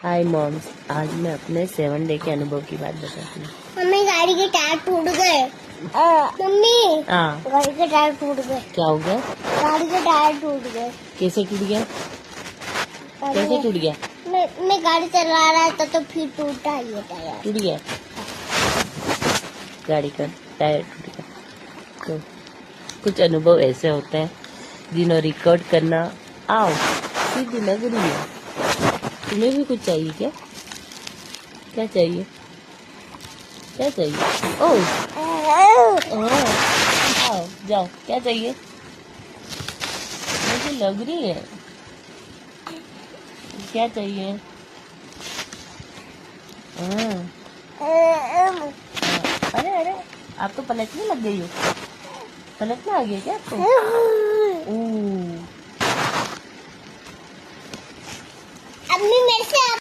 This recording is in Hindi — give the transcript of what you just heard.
हाय मॉम्स, आज मैं अपने 7 डे के अनुभव की बात बताती हूँ। मम्मी गाड़ी के टायर टूट गए। मम्मी हाँ, गाड़ी के टायर टूट गए। क्या हो गया? गाड़ी के टायर टूट गए। कैसे टूट गया? कैसे टूट गया? मैं गाड़ी चला रहा था तो फिर टूटा ये टायर। टूट गया गाड़ी का टायर टूट गया। तो कुछ अनुभव ऐसे होते हैं जिन्हें रिकॉर्ड करना आओ सीधी लग रही है। तुम्हें भी कुछ चाहिए क्या? क्या चाहिए? क्या चाहिए? ओह आओ जाओ, क्या चाहिए? मुझे लग रही है। क्या चाहिए? अरे अरे, आप तो पलटने लग गई हो। पलटने आ गया क्या आपको? अम्मी मेरे से आप